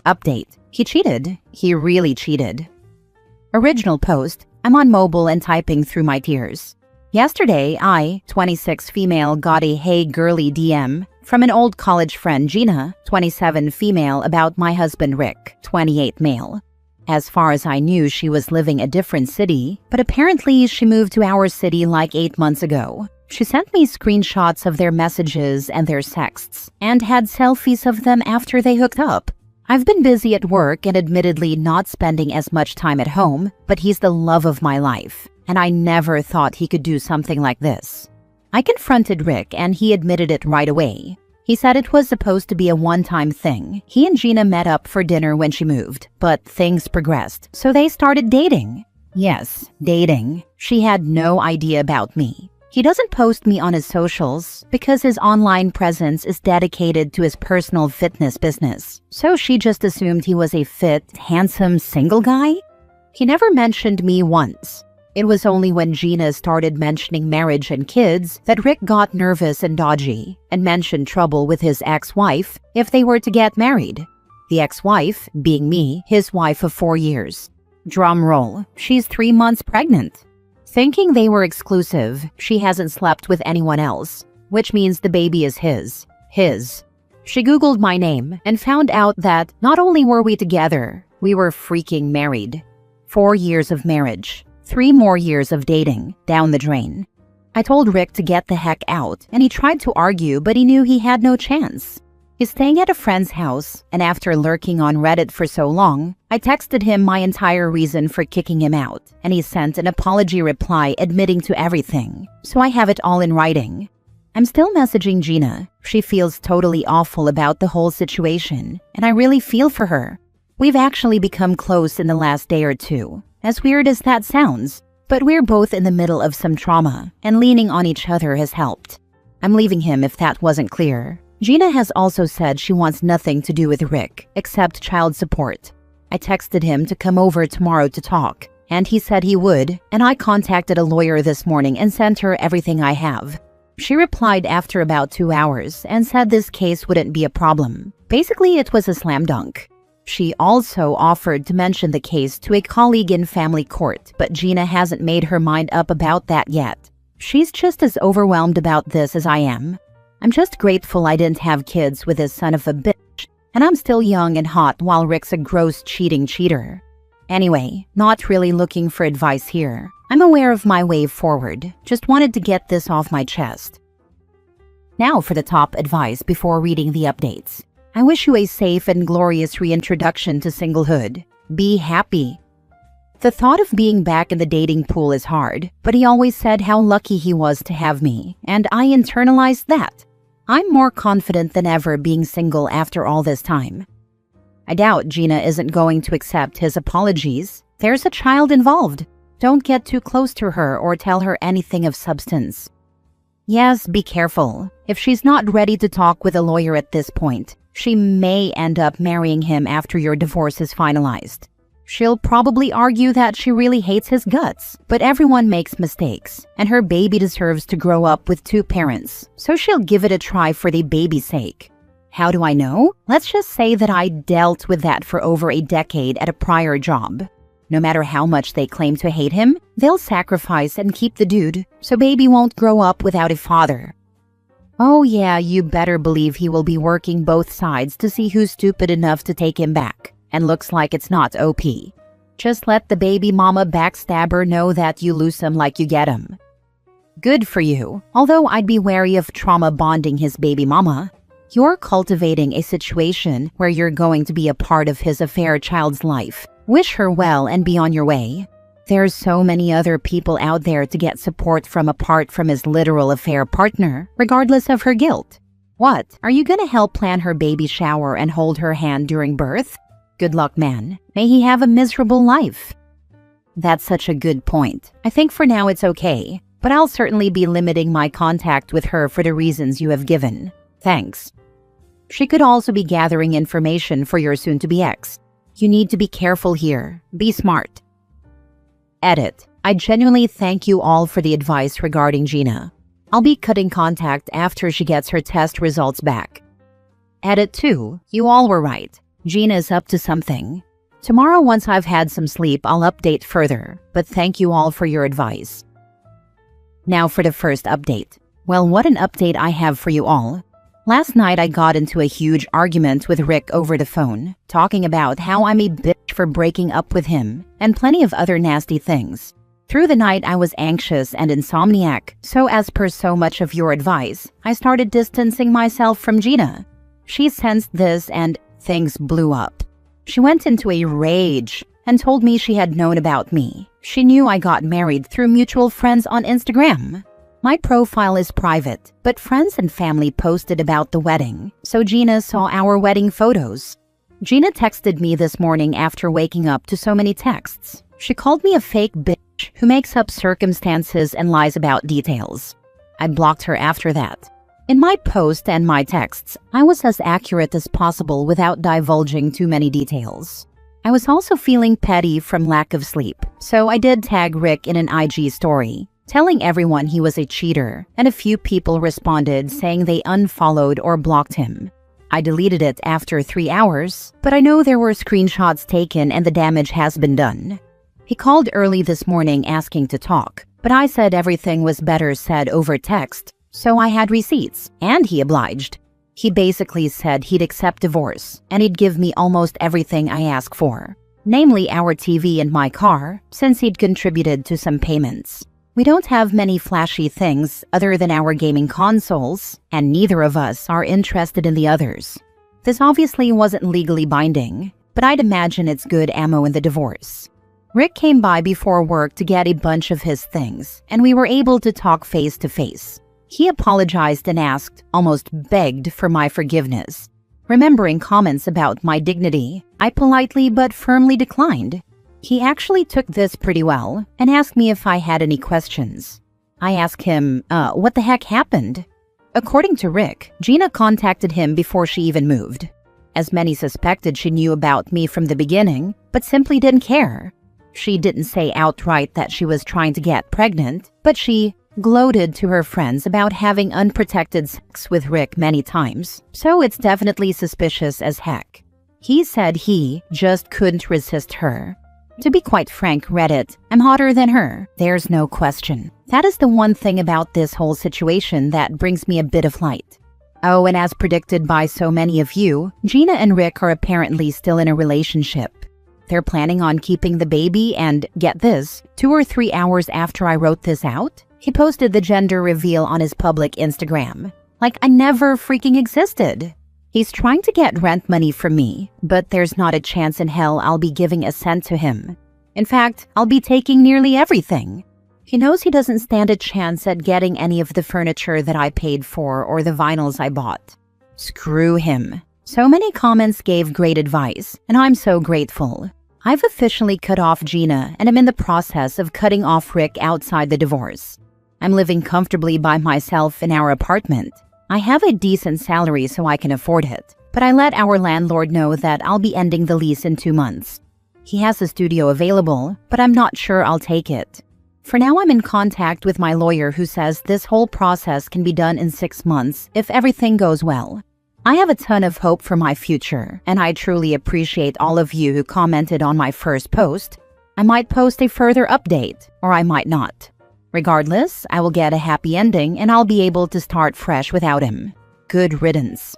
Update. He cheated. He really cheated. Original post. I'm on mobile and typing through my tears. Yesterday, I, 26 female, got a "hey girly" DM from an old college friend, Gina, 27 female, about my husband Rick, 28 male. As far as I knew, she was living a different city, but apparently she moved to our city like 8 months ago. She sent me screenshots of their messages and their texts, and had selfies of them after they hooked up. I've been busy at work and admittedly not spending as much time at home, but he's the love of my life, and I never thought he could do something like this. I confronted Rick and he admitted it right away. He said it was supposed to be a one-time thing. He and Gina met up for dinner when she moved, but things progressed, so they started dating. Yes, dating. She had no idea about me. He doesn't post me on his socials because his online presence is dedicated to his personal fitness business. So she just assumed he was a fit, handsome, single guy? He never mentioned me once. It was only when Gina started mentioning marriage and kids that Rick got nervous and dodgy and mentioned trouble with his ex-wife if they were to get married. The ex-wife, being me, his wife of 4 years. Drum roll, she's 3 months pregnant. Thinking they were exclusive, she hasn't slept with anyone else, which means the baby is his. She Googled my name and found out that not only were we together, we were freaking married. 4 years of marriage. 3 more years of dating, down the drain. I told Rick to get the heck out, and he tried to argue, but he knew he had no chance. He's staying at a friend's house, and after lurking on Reddit for so long, I texted him my entire reason for kicking him out, and he sent an apology reply admitting to everything, so I have it all in writing. I'm still messaging Gina. She feels totally awful about the whole situation, and I really feel for her. We've actually become close in the last day or two. As weird as that sounds, but we're both in the middle of some trauma, and leaning on each other has helped. I'm leaving him if that wasn't clear. Gina has also said she wants nothing to do with Rick, except child support. I texted him to come over tomorrow to talk, and he said he would, and I contacted a lawyer this morning and sent her everything I have. She replied after about 2 hours and said this case wouldn't be a problem. Basically, it was a slam dunk. She also offered to mention the case to a colleague in family court, but Gina hasn't made her mind up about that yet. She's just as overwhelmed about this as I am. I'm just grateful I didn't have kids with this son of a bitch, and I'm still young and hot while Rick's a gross cheating cheater. Anyway, not really looking for advice here. I'm aware of my way forward, just wanted to get this off my chest. Now for the top advice before reading the updates. I wish you a safe and glorious reintroduction to singlehood. Be happy. The thought of being back in the dating pool is hard, but he always said how lucky he was to have me, and I internalized that. I'm more confident than ever being single after all this time. I doubt Gina isn't going to accept his apologies. There's a child involved. Don't get too close to her or tell her anything of substance. Yes, be careful. If she's not ready to talk with a lawyer at this point, she may end up marrying him after your divorce is finalized. She'll probably argue that she really hates his guts, but everyone makes mistakes, and her baby deserves to grow up with 2 parents, so she'll give it a try for the baby's sake. How do I know? Let's just say that I dealt with that for over a decade at a prior job. No matter how much they claim to hate him, they'll sacrifice and keep the dude, so baby won't grow up without a father. Oh yeah, you better believe he will be working both sides to see who's stupid enough to take him back, and looks like it's not OP. Just let the baby mama backstabber know that you lose him like you get him. Good for you, although I'd be wary of trauma bonding his baby mama. You're cultivating a situation where you're going to be a part of his affair child's life. Wish her well and be on your way. There's so many other people out there to get support from apart from his literal affair partner, regardless of her guilt. What, are you gonna help plan her baby shower and hold her hand during birth? Good luck, man. May he have a miserable life. That's such a good point. I think for now it's okay, but I'll certainly be limiting my contact with her for the reasons you have given. Thanks. She could also be gathering information for your soon-to-be ex. You need to be careful here. Be smart. Edit. I genuinely thank you all for the advice regarding Gina. I'll be cutting contact after she gets her test results back. Edit 2. You all were right. Gina's up to something. Tomorrow, once I've had some sleep, I'll update further, but thank you all for your advice. Now for the first update. Well, what an update I have for you all. Last night I got into a huge argument with Rick over the phone, talking about how I'm a bitch for breaking up with him, and plenty of other nasty things. Through the night I was anxious and insomniac, so as per so much of your advice, I started distancing myself from Gina. She sensed this and things blew up. She went into a rage and told me she had known about me. She knew I got married through mutual friends on Instagram. My profile is private, but friends and family posted about the wedding, so Gina saw our wedding photos. Gina texted me this morning after waking up to so many texts. She called me a fake bitch who makes up circumstances and lies about details. I blocked her after that. In my post and my texts, I was as accurate as possible without divulging too many details. I was also feeling petty from lack of sleep, so I did tag Rick in an IG story, telling everyone he was a cheater, and a few people responded saying they unfollowed or blocked him. I deleted it after 3 hours, but I know there were screenshots taken and the damage has been done. He called early this morning asking to talk, but I said everything was better said over text, so I had receipts, and he obliged. He basically said he'd accept divorce, and he'd give me almost everything I asked for, namely our TV and my car, since he'd contributed to some payments. We don't have many flashy things other than our gaming consoles, and neither of us are interested in the others. This obviously wasn't legally binding, but I'd imagine it's good ammo in the divorce. Rick came by before work to get a bunch of his things, and we were able to talk face to face. He apologized and asked, almost begged, for my forgiveness. Remembering comments about my dignity, I politely but firmly declined. He actually took this pretty well and asked me if I had any questions. I asked him, what the heck happened? According to Rick, Gina contacted him before she even moved. As many suspected she knew about me from the beginning, but simply didn't care. She didn't say outright that she was trying to get pregnant, but she gloated to her friends about having unprotected sex with Rick many times, so it's definitely suspicious as heck. He said he just couldn't resist her. To be quite frank, Reddit, I'm hotter than her. There's no question. That is the one thing about this whole situation that brings me a bit of light. Oh, and as predicted by so many of you, Gina and Rick are apparently still in a relationship. They're planning on keeping the baby and, get this, 2 or 3 hours after I wrote this out, he posted the gender reveal on his public Instagram. Like I never freaking existed. He's trying to get rent money from me, but there's not a chance in hell I'll be giving a cent to him. In fact, I'll be taking nearly everything. He knows he doesn't stand a chance at getting any of the furniture that I paid for or the vinyls I bought. Screw him. So many comments gave great advice, and I'm so grateful. I've officially cut off Gina, and I'm in the process of cutting off Rick outside the divorce. I'm living comfortably by myself in our apartment. I have a decent salary so I can afford it, but I let our landlord know that I'll be ending the lease in 2 months. He has a studio available, but I'm not sure I'll take it. For now, I'm in contact with my lawyer who says this whole process can be done in 6 months if everything goes well. I have a ton of hope for my future, and I truly appreciate all of you who commented on my first post. I might post a further update, or I might not. Regardless, I will get a happy ending and I'll be able to start fresh without him. Good riddance.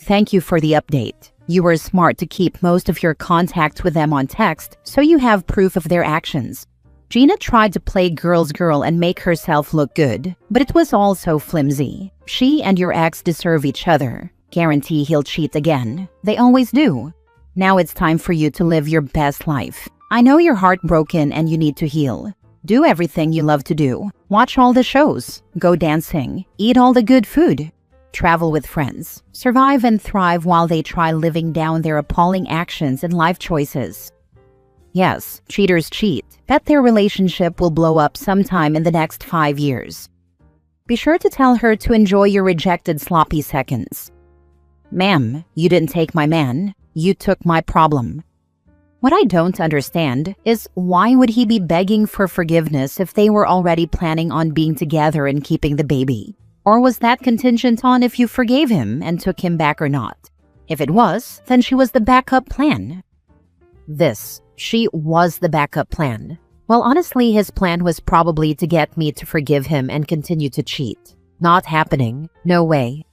Thank you for the update. You were smart to keep most of your contact with them on text, so you have proof of their actions. Gina tried to play girl's girl and make herself look good, but it was all so flimsy. She and your ex deserve each other. Guarantee he'll cheat again. They always do. Now it's time for you to live your best life. I know you're heartbroken and you need to heal. Do everything you love to do. Watch all the shows. Go dancing. Eat all the good food. Travel with friends. Survive and thrive while they try living down their appalling actions and life choices. Yes, cheaters cheat. Bet their relationship will blow up sometime in the next 5 years. Be sure to tell her to enjoy your rejected sloppy seconds. Ma'am, you didn't take my man. You took my problem. What I don't understand is why would he be begging for forgiveness if they were already planning on being together and keeping the baby? Or was that contingent on if you forgave him and took him back or not? If it was, then she was the backup plan. She was the backup plan. Well, honestly, his plan was probably to get me to forgive him and continue to cheat. Not happening. No way.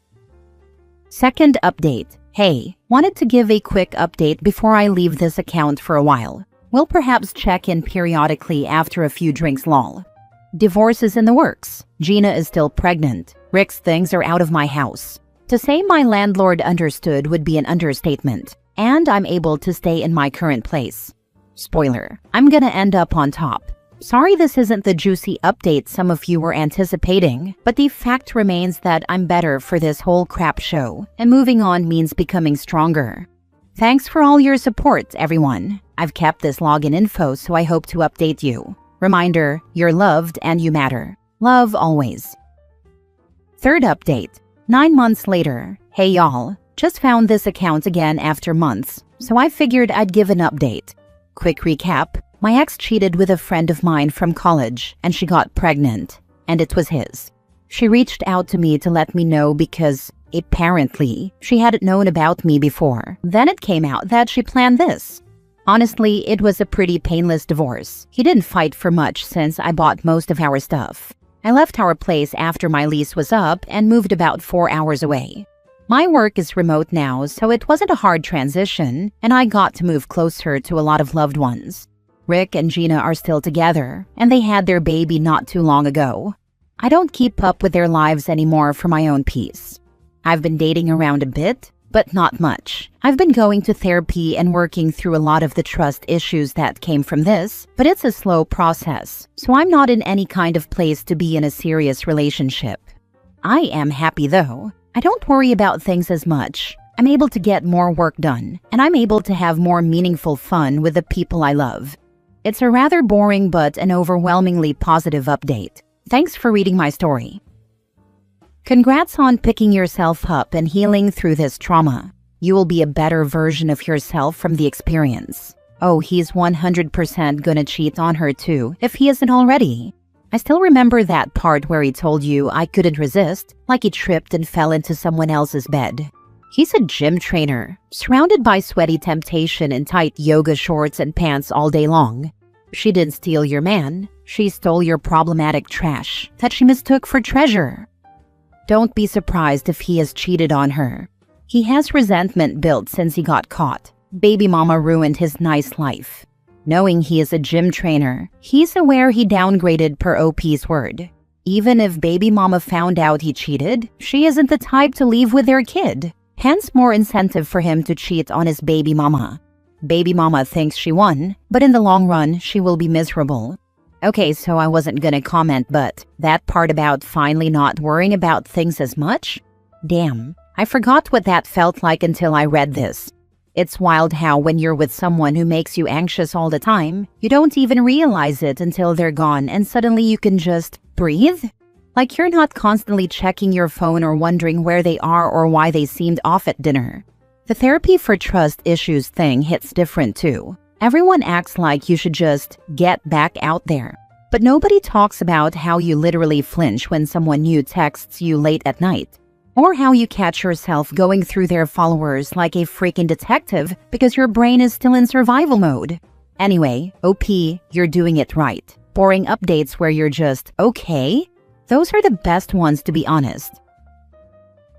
Second update. Hey, wanted to give a quick update before I leave this account for a while. We'll perhaps check in periodically after a few drinks lol. Divorce is in the works. Gina is still pregnant. Rick's things are out of my house. To say my landlord understood would be an understatement. And I'm able to stay in my current place. Spoiler, I'm gonna end up on top. Sorry this isn't the juicy update some of you were anticipating, but the fact remains that I'm better for this whole crap show, and moving on means becoming stronger. Thanks for all your support, everyone. I've kept this login info, so I hope to update you. Reminder, you're loved and you matter. Love always. Third update. 9 months later. Hey y'all, just found this account again after months, so I figured I'd give an update. Quick recap. My ex cheated with a friend of mine from college, and she got pregnant, and it was his. She reached out to me to let me know because, apparently, she hadn't known about me before. Then it came out that she planned this. Honestly, it was a pretty painless divorce. He didn't fight for much since I bought most of our stuff. I left our place after my lease was up and moved about 4 hours away. My work is remote now, so it wasn't a hard transition, and I got to move closer to a lot of loved ones. Rick and Gina are still together, and they had their baby not too long ago. I don't keep up with their lives anymore for my own peace. I've been dating around a bit, but not much. I've been going to therapy and working through a lot of the trust issues that came from this, but it's a slow process, so I'm not in any kind of place to be in a serious relationship. I am happy though. I don't worry about things as much. I'm able to get more work done, and I'm able to have more meaningful fun with the people I love. It's a rather boring but an overwhelmingly positive update. Thanks for reading my story. Congrats on picking yourself up and healing through this trauma. You will be a better version of yourself from the experience. Oh, he's 100% gonna cheat on her too, if he isn't already. I still remember that part where he told you I couldn't resist, like he tripped and fell into someone else's bed. He's a gym trainer, surrounded by sweaty temptation in tight yoga shorts and pants all day long. She didn't steal your man. She stole your problematic trash that she mistook for treasure. Don't be surprised if he has cheated on her. He has resentment built since he got caught. Baby mama ruined his nice life. Knowing he is a gym trainer, he's aware he downgraded per OP's word. Even if baby mama found out he cheated, she isn't the type to leave with their kid. Hence more incentive for him to cheat on his baby mama. Baby mama thinks she won, but in the long run, she will be miserable. Okay, so I wasn't gonna comment, but that part about finally not worrying about things as much? Damn, I forgot what that felt like until I read this. It's wild how when you're with someone who makes you anxious all the time, you don't even realize it until they're gone and suddenly you can just breathe? Like you're not constantly checking your phone or wondering where they are or why they seemed off at dinner. The therapy for trust issues thing hits different too. Everyone acts like you should just get back out there. But nobody talks about how you literally flinch when someone new texts you late at night. Or how you catch yourself going through their followers like a freaking detective because your brain is still in survival mode. Anyway, OP, you're doing it right. Boring updates where you're just, okay? Those are the best ones, to be honest.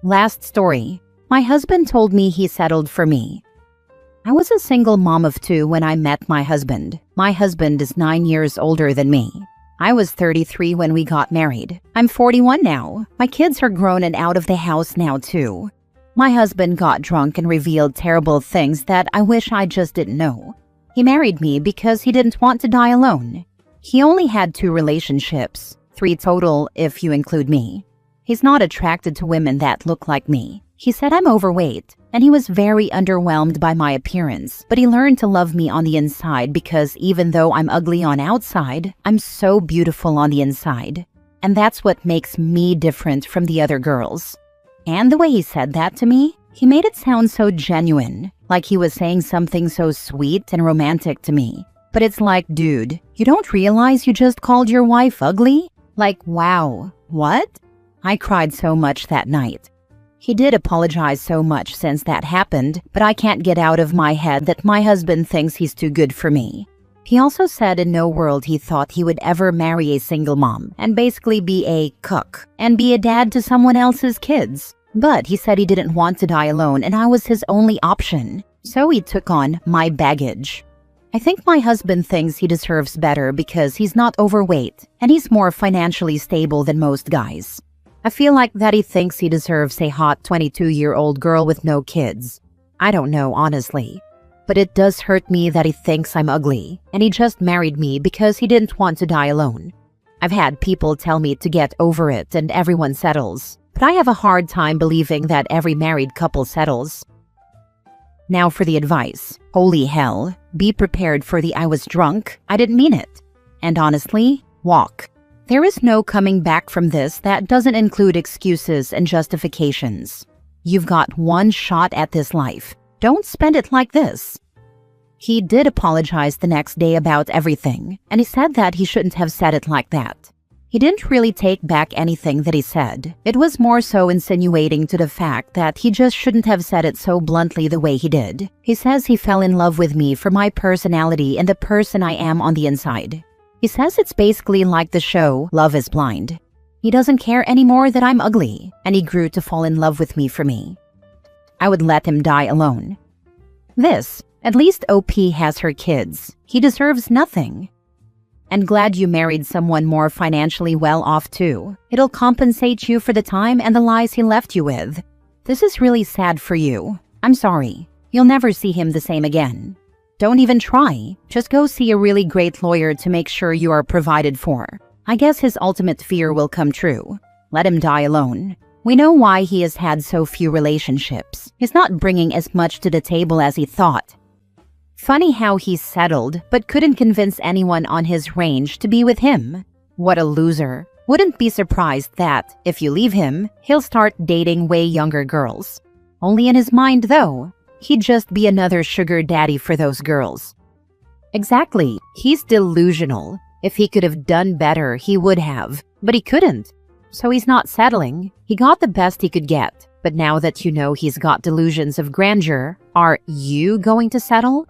Last story. My husband told me he settled for me. I was a single mom of 2 when I met my husband. My husband is 9 years older than me. I was 33 when we got married. I'm 41 now. My kids are grown and out of the house now too. My husband got drunk and revealed terrible things that I wish I just didn't know. He married me because he didn't want to die alone. He only had 2 relationships, 3 total if you include me. He's not attracted to women that look like me. He said I'm overweight, and he was very underwhelmed by my appearance, but he learned to love me on the inside because even though I'm ugly on outside, I'm so beautiful on the inside. And that's what makes me different from the other girls. And the way he said that to me, he made it sound so genuine, like he was saying something so sweet and romantic to me. But it's like, dude, you don't realize you just called your wife ugly? Like, wow, what? I cried so much that night. He did apologize so much since that happened, but I can't get out of my head that my husband thinks he's too good for me. He also said in no world he thought he would ever marry a single mom and basically be a cook and be a dad to someone else's kids. But he said he didn't want to die alone and I was his only option. So he took on my baggage. I think my husband thinks he deserves better because he's not overweight and he's more financially stable than most guys. I feel like that he thinks he deserves a hot 22-year-old girl with no kids. I don't know, honestly. But it does hurt me that he thinks I'm ugly, and he just married me because he didn't want to die alone. I've had people tell me to get over it and everyone settles, but I have a hard time believing that every married couple settles. Now for the advice. Holy hell, be prepared for the "I was drunk, I didn't mean it." And honestly, walk. There is no coming back from this that doesn't include excuses and justifications. You've got one shot at this life. Don't spend it like this. He did apologize the next day about everything, and he said that he shouldn't have said it like that. He didn't really take back anything that he said. It was more so insinuating to the fact that he just shouldn't have said it so bluntly the way he did. He says he fell in love with me for my personality and the person I am on the inside. He says it's basically like the show Love is Blind. He doesn't care anymore that I'm ugly, and he grew to fall in love with me for me. I would let him die alone. At least OP has her kids. He deserves nothing. And glad you married someone more financially well off too. It'll compensate you for the time and the lies he left you with. This is really sad for you. I'm sorry. You'll never see him the same again. Don't even try. Just go see a really great lawyer to make sure you are provided for. I guess his ultimate fear will come true. Let him die alone. We know why he has had so few relationships. He's not bringing as much to the table as he thought. Funny how he settled, but couldn't convince anyone on his range to be with him. What a loser. Wouldn't be surprised that, if you leave him, he'll start dating way younger girls. Only in his mind, though. He'd just be another sugar daddy for those girls. Exactly. He's delusional. If he could have done better, he would have. But he couldn't. So he's not settling. He got the best he could get. But now that you know he's got delusions of grandeur, are you going to settle?